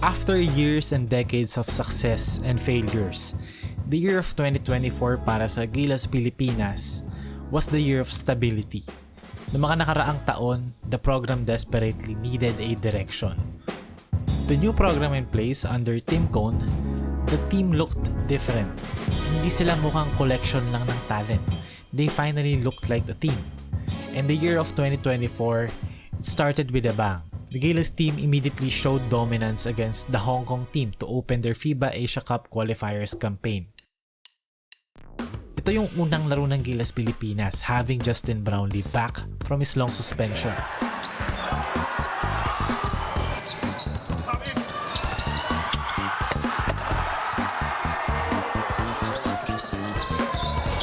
After years and decades of success and failures, the year of 2024 para sa Gilas Pilipinas was the year of stability. Noong mga nakaraang taon, the program desperately needed a direction. The new program in place under Team Cone, the team looked different. Hindi sila mukhang collection lang ng talent. They finally looked like a team. And the year of 2024, it started with a bang. The Gilas team immediately showed dominance against the Hong Kong team to open their FIBA Asia Cup qualifiers campaign. Ito yung unang laro ng Gilas Pilipinas, having Justin Brownlee back from his long suspension.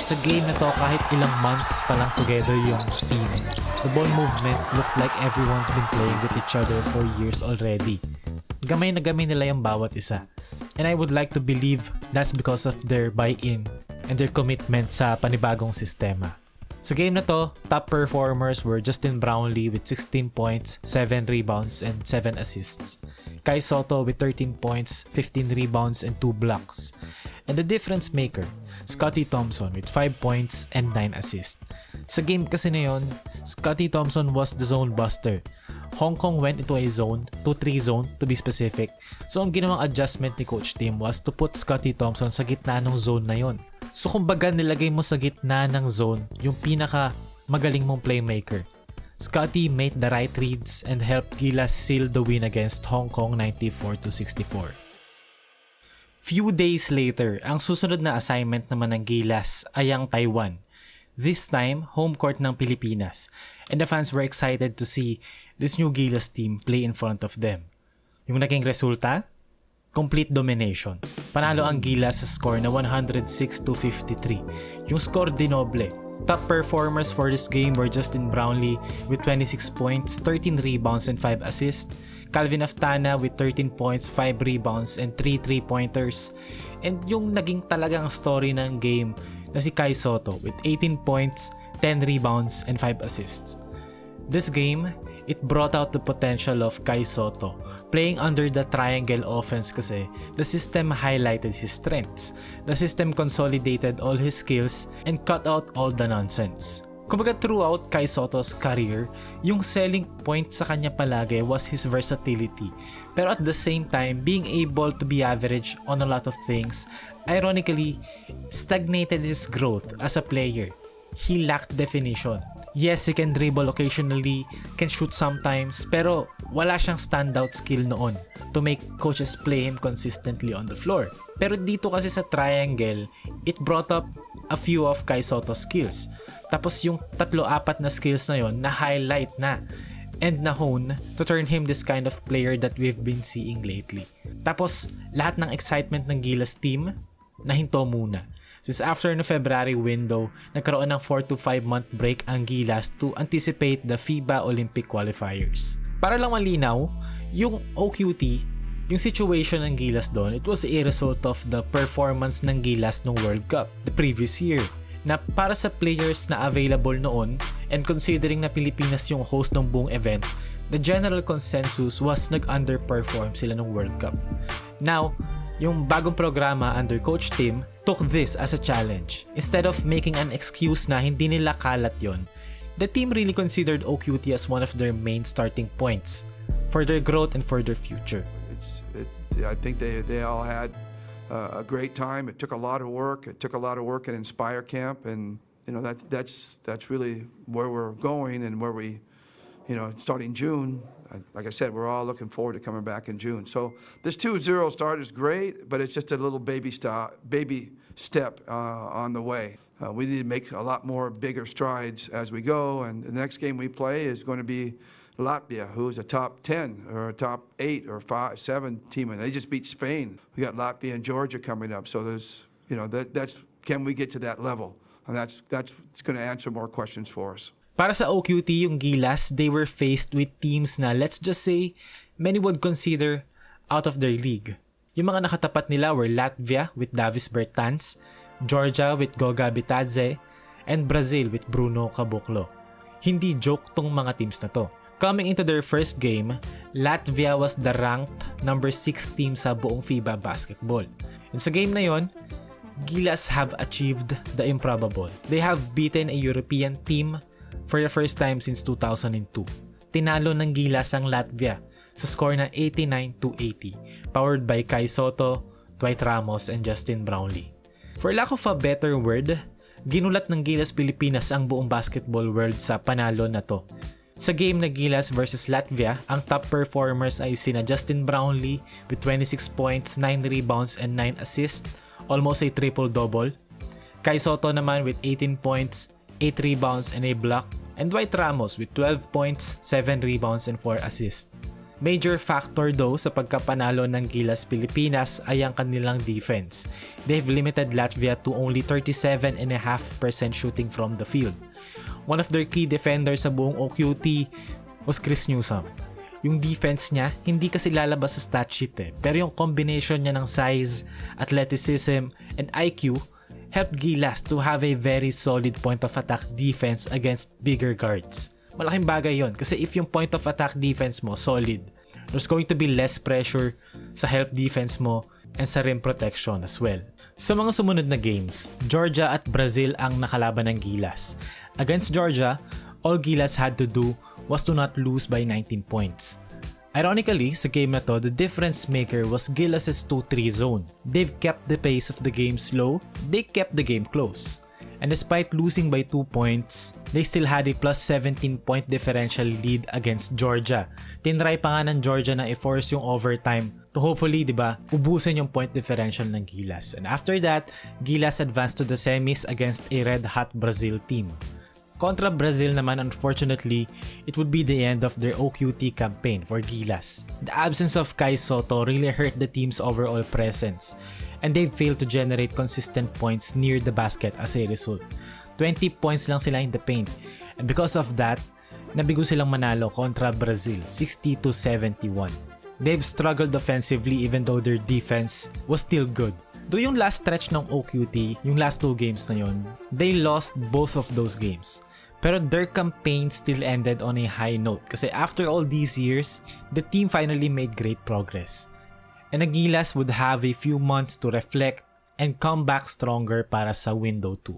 Sa game na to, kahit ilang months pa lang together yung team, the ball movement looked like everyone's been playing with each other for years already. Gamay na gamay nila yung bawat isa. And I would like to believe that's because of their buy-in and their commitment sa panibagong sistema. Sa game na to, top performers were Justin Brownlee with 16 points, 7 rebounds, and 7 assists. Kai Sotto with 13 points, 15 rebounds, and 2 blocks. And the difference maker, Scottie Thompson with 5 points and 9 assists. Sa game kasi na yun, Scottie Thompson was the zone buster. Hong Kong went into a zone, 2-3 zone to be specific. So ang ginawang adjustment ni Coach Tim was to put Scottie Thompson sa gitna ng zone na yon. So kumbaga nilagay mo sa gitna ng zone yung pinaka magaling mong playmaker. Scottie made the right reads and helped Gilas seal the win against Hong Kong 94-64. Few days later, ang susunod na assignment naman ng Gilas ay ang Taiwan. This time, home court ng Pilipinas, and the fans were excited to see this new Gilas team play in front of them. Yung naging resulta? Complete domination. Panalo ang Gilas sa score na 106-53. Yung score dinoble. Top performers for this game were Justin Brownlee with 26 points, 13 rebounds, and 5 assists. Calvin Aftana with 13 points, 5 rebounds, and 3 3-pointers. And yung naging talagang story ng game na si Kai Sotto with 18 points, 10 rebounds, and 5 assists. This game, it brought out the potential of Kai Sotto. Playing under the triangle offense kasi, the system highlighted his strengths. The system consolidated all his skills and cut out all the nonsense. Kumbaga throughout Kai Sotto's career, yung selling point sa kanya palagi was his versatility. Pero at the same time, being able to be average on a lot of things, ironically, stagnated his growth as a player. He lacked definition. Yes, he can dribble occasionally, can shoot sometimes, pero wala siyang standout skill noon to make coaches play him consistently on the floor. Pero dito kasi sa triangle, it brought up a few of Kai Sotto's skills. Tapos yung 3-4 na skills na yon na highlight na and na-hone to turn him this kind of player that we've been seeing lately. Tapos lahat ng excitement ng Gilas team nahinto muna. Since after no February window, nagkaroon ng 4 to 5 month break ang Gilas to anticipate the FIBA Olympic qualifiers. Para lang malinaw, yung OQT, yung situation ng Gilas doon, it was a result of the performance ng Gilas ng World Cup the previous year. Na para sa players na available noon and considering na Pilipinas yung host ng buong event, the general consensus was nag-underperform sila ng World Cup. Now, yung bagong programa under Coach Tim took this as a challenge. Instead of making an excuse na hindi nila kalat yon, the team really considered OQT as one of their main starting points for their growth and for their future. I think they all had a great time. It took a lot of work. It took a lot of work at Inspire Camp, and that's really where we're going and where we, starting June. Like I said, we're all looking forward to coming back in June. So this 2-0 start is great, but it's just a little baby step on the way. We need to make a lot more bigger strides as we go, and the next game we play is going to be Latvia, who's a top 10 or a top 8 or 5, 7 team, and they just beat Spain. We got Latvia and Georgia coming up, so there's, that's can we get to that level? And that's going to answer more questions for us. Para sa OQT, yung Gilas, they were faced with teams na, let's just say, many would consider out of their league. Yung mga nakatapat nila were Latvia with Davis Bertans, Georgia with Goga Bitadze, and Brazil with Bruno Caboclo. Hindi joke tong mga teams na to. Coming into their first game, Latvia was the ranked number 6 team sa buong FIBA basketball. And sa game na yon, Gilas have achieved the improbable. They have beaten a European team for the first time since 2002. Tinalo ng Gilas ang Latvia sa score na 89-80, powered by Kai Sotto, Dwight Ramos, and Justin Brownlee. For lack of a better word, ginulat ng Gilas Pilipinas ang buong basketball world sa panalo na to. Sa game na Gilas versus Latvia, ang top performers ay sina Justin Brownlee with 26 points, 9 rebounds, and 9 assists, almost a triple-double. Kai Sotto naman with 18 points, 8 rebounds, and a block. And Dwight Ramos with 12 points, 7 rebounds, and 4 assists. Major factor though sa pagkapanalo ng Gilas Pilipinas ay ang kanilang defense. They've limited Latvia to only 37.5% shooting from the field. One of their key defenders sa buong OQT was 𝗗𝗏𝗃. Yung defense niya, hindi kasi lalabas sa stat sheet pero yung combination niya ng size, athleticism, and IQ helped Gilas to have a very solid point of attack defense against bigger guards. Malaking bagay yon kasi if yung point of attack defense mo solid, there's going to be less pressure sa help defense mo and sa rim protection as well. Sa mga sumunod na games, Georgia at Brazil ang nakalaban ng Gilas. Against Georgia, all Gilas had to do was to not lose by 19 points. Ironically, sa game na to, the difference maker was Gilas' 2-3 zone. They've kept the pace of the game slow, they kept the game close. And despite losing by 2 points, they still had a plus 17 point differential lead against Georgia. Tinry pa nga ng Georgia na i-force yung overtime to hopefully, ubusin yung point differential ng Gilas. And after that, Gilas advanced to the semis against a red-hot Brazil team. Kontra Brazil naman, unfortunately, it would be the end of their OQT campaign for Gilas. The absence of Kai Sotto really hurt the team's overall presence, and they failed to generate consistent points near the basket as a result. 20 points lang sila in the paint, and because of that, nabigo silang manalo kontra Brazil, 60-71. They've struggled offensively even though their defense was still good. Though yung last stretch ng OQT, yung last 2 games na yun, they lost both of those games. Pero their campaign still ended on a high note kasi after all these years, the team finally made great progress. And the Gilas would have a few months to reflect and come back stronger para sa window 2.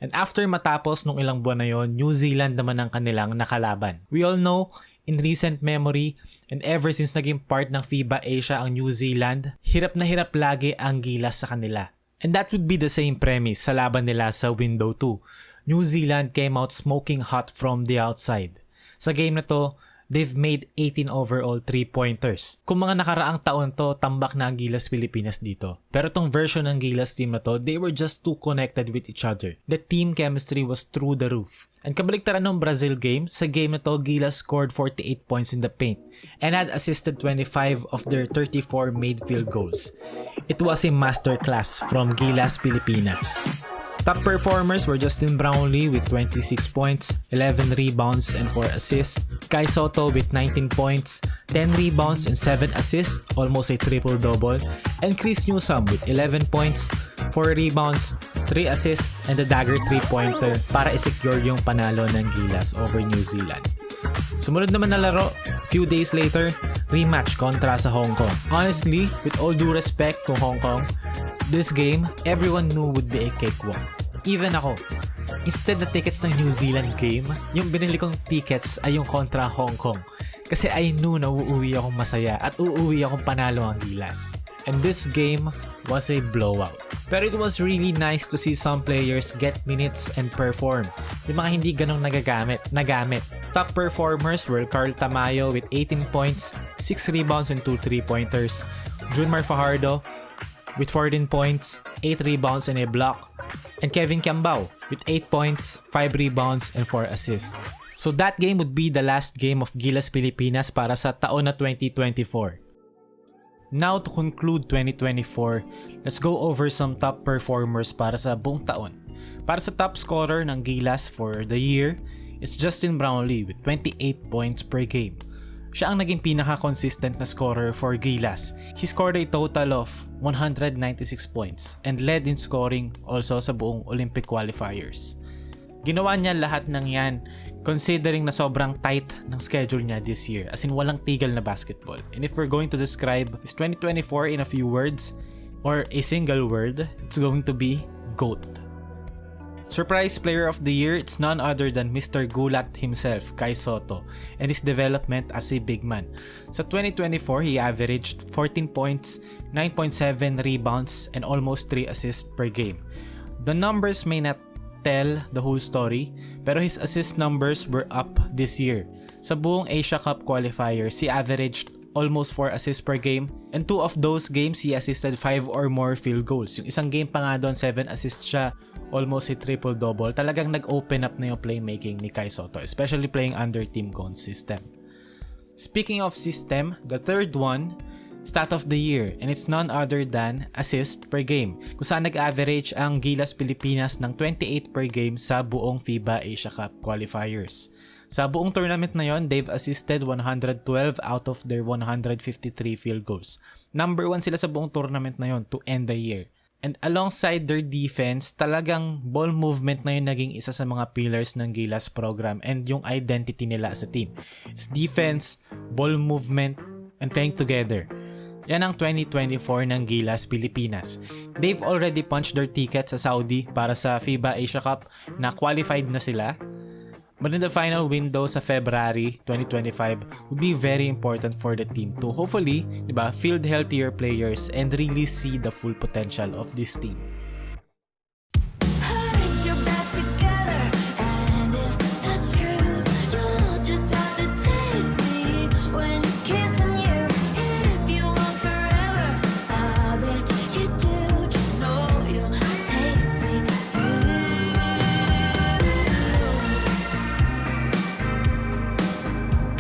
And after matapos nung ilang buwan na yon, New Zealand naman ang kanilang nakalaban. We all know, in recent memory, and ever since naging part ng FIBA Asia ang New Zealand, hirap na hirap lagi ang Gilas sa kanila. And that would be the same premise sa laban nila sa window 2. New Zealand came out smoking hot from the outside. Sa game na to, they've made 18 overall 3-pointers. Kung mga nakaraang taon to, tambak na ang Gilas Pilipinas dito. Pero tong version ng Gilas team na to, they were just too connected with each other. The team chemistry was through the roof. And kabaliktaran ng Brazil game, sa game na to, Gilas scored 48 points in the paint and had assisted 25 of their 34 made field goals. It was a masterclass from Gilas Pilipinas. Top performers were Justin Brownlee with 26 points, 11 rebounds, and 4 assists. Kai Sotto with 19 points, 10 rebounds, and 7 assists, almost a triple-double. And 𝗗𝗏𝗃 with 11 points, 4 rebounds, 3 assists, and a dagger 3-pointer para i-secure yung panalo ng Gilas over New Zealand. Sumunod naman na laro, few days later, rematch kontra sa Hong Kong. Honestly, with all due respect to Hong Kong, this game, everyone knew would be a cakewalk. Even ako. Instead na tickets ng New Zealand game, yung binili kong tickets ay yung kontra Hong Kong. Kasi I knew na uuwi akong masaya at uuwi akong panalo ang Gilas. And this game was a blowout. Pero it was really nice to see some players get minutes and perform. Yung mga hindi ganong nagamit. Top performers were Carl Tamayo with 18 points, 6 rebounds and 2 3-pointers. Junmar Fajardo with 14 points, 8 rebounds and a block. And Kevin Kiambao with 8 points, 5 rebounds, and 4 assists. So that game would be the last game of Gilas Pilipinas para sa taon na 2024. Now to conclude 2024, let's go over some top performers para sa buong taon. Para sa top scorer ng Gilas for the year, it's Justin Brownlee with 28 points per game. Siya ang naging pinaka-consistent na scorer for Gilas. He scored a total of 196 points and led in scoring also sa buong Olympic qualifiers. Ginawa niya lahat ng yan considering na sobrang tight ng schedule niya this year. As in, walang tigil na basketball. And if we're going to describe his 2024 in a few words or a single word, it's going to be GOAT. Surprise Player of the Year, it's none other than Mr. Gulat himself, Kai Sotto, and his development as a big man. Sa 2024, he averaged 14 points, 9.7 rebounds, and almost 3 assists per game. The numbers may not tell the whole story, pero his assist numbers were up this year. Sa buong Asia Cup qualifiers, he averaged almost 4 assists per game, and 2 of those games he assisted 5 or more field goals. Yung isang game pa nga doon, 7 assists siya, almost a triple-double. Talagang nag-open up na yung playmaking ni Kai Sotto, especially playing under Team Gon's system. Speaking of system, the third one, stat of the year, and it's none other than assist per game, kung saan nag-average ang Gilas Pilipinas ng 28 per game sa buong FIBA Asia Cup qualifiers. Sa buong tournament na yon, they've assisted 112 out of their 153 field goals. Number 1 sila sa buong tournament na yon to end the year. And alongside their defense, talagang ball movement na yun naging isa sa mga pillars ng Gilas program and yung identity nila as a team. It's defense, ball movement, and playing together. Yan ang 2024 ng Gilas Pilipinas. They've already punched their ticket sa Saudi para sa FIBA Asia Cup na qualified na sila. But in the final window sa February 2025 would be very important for the team to hopefully, field healthier players and really see the full potential of this team.